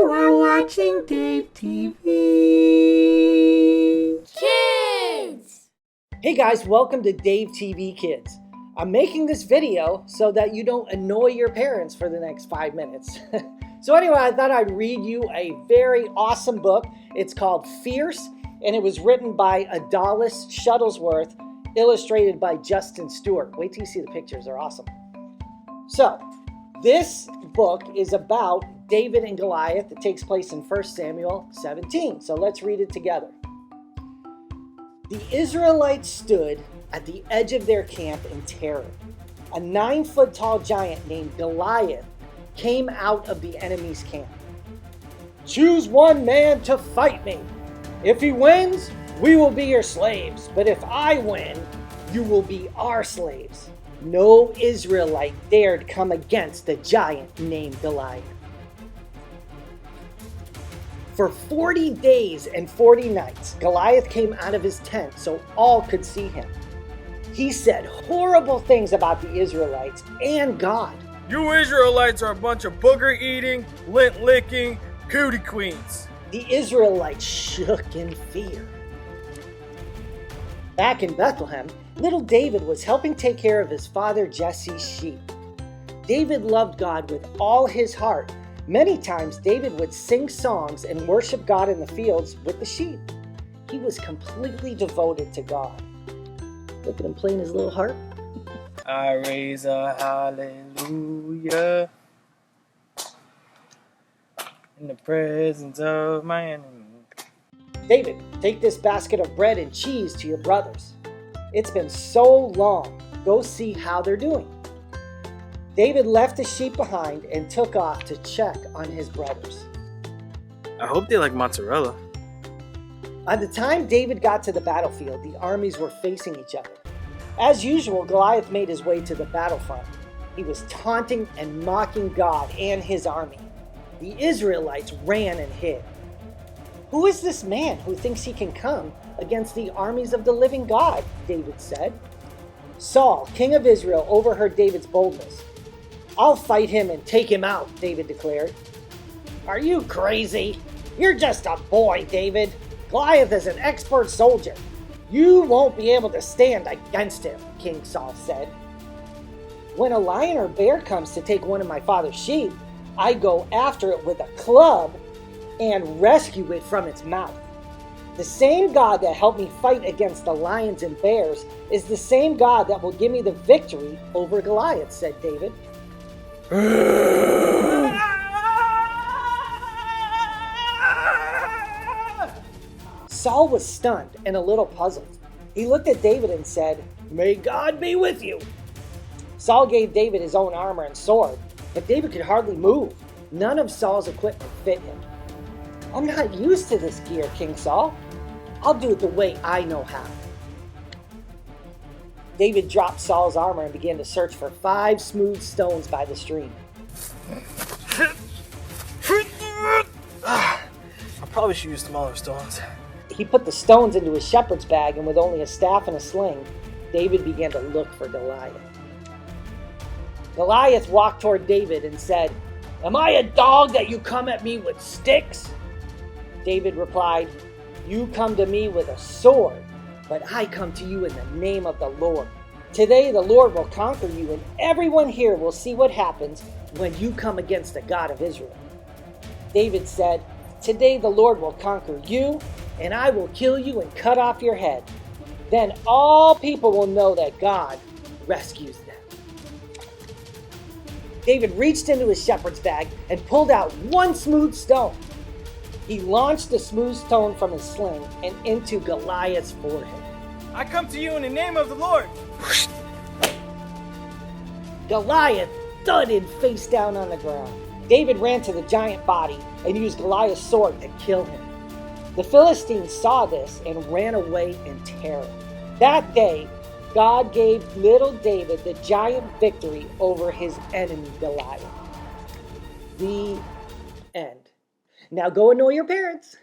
You are watching Dave TV Kids! Hey guys, welcome to Dave TV Kids. I'm making this video so that you don't annoy your parents for the next 5 minutes. So anyway, I thought I'd read you a very awesome book. It's called Fierce, and it was written by Adalis Shuttlesworth, illustrated by Justin Stewart. Wait till you see the pictures, they're awesome. So, this book is about David and Goliath. It takes place in 1 Samuel 17. So let's read it together. The Israelites stood at the edge of their camp in terror. A 9-foot-tall giant named Goliath came out of the enemy's camp. "Choose one man to fight me. If he wins, we will be your slaves. But if I win, you will be our slaves." No Israelite dared come against the giant named Goliath. For 40 days and 40 nights, Goliath came out of his tent so all could see him. He said horrible things about the Israelites and God. "You Israelites are a bunch of booger-eating, lint-licking cootie queens." The Israelites shook in fear. Back in Bethlehem, little David was helping take care of his father Jesse's sheep. David loved God with all his heart. Many times David would sing songs and worship God in the fields with the sheep. He was completely devoted to God. Look at him playing his little harp. I raise a hallelujah in the presence of my enemy. David, take this basket of bread and cheese to your brothers. It's been so long. Go see how they're doing. David left the sheep behind and took off to check on his brothers. I hope they like mozzarella. By the time David got to the battlefield, the armies were facing each other. As usual, Goliath made his way to the battlefront. He was taunting and mocking God and his army. The Israelites ran and hid. "Who is this man who thinks he can come against the armies of the living God?" David said. Saul, king of Israel, overheard David's boldness. "I'll fight him and take him out," David declared. "Are you crazy? You're just a boy, David. Goliath is an expert soldier. You won't be able to stand against him," King Saul said. "When a lion or bear comes to take one of my father's sheep, I go after it with a club and rescue it from its mouth. The same God that helped me fight against the lions and bears is the same God that will give me the victory over Goliath," said David. Saul was stunned and a little puzzled. He looked at David and said, "May God be with you." Saul gave David his own armor and sword, but David could hardly move. None of Saul's equipment fit him. "I'm not used to this gear, King Saul. I'll do it the way I know how." David dropped Saul's armor and began to search for 5 smooth stones by the stream. I probably should use smaller stones. He put the stones into his shepherd's bag, and with only a staff and a sling, David began to look for Goliath. Goliath walked toward David and said, "Am I a dog that you come at me with sticks?" David replied, "You come to me with a sword, but I come to you in the name of the Lord. Today the Lord will conquer you, and everyone here will see what happens when you come against the God of Israel." David said, "Today the Lord will conquer you, and I will kill you and cut off your head. Then all people will know that God rescues them." David reached into his shepherd's bag and pulled out 1 smooth stone. He launched the smooth stone from his sling and into Goliath's forehead. "I come to you in the name of the Lord." Goliath thudded face down on the ground. David ran to the giant body and used Goliath's sword to kill him. The Philistines saw this and ran away in terror. That day, God gave little David the giant victory over his enemy Goliath. The end. Now go annoy your parents.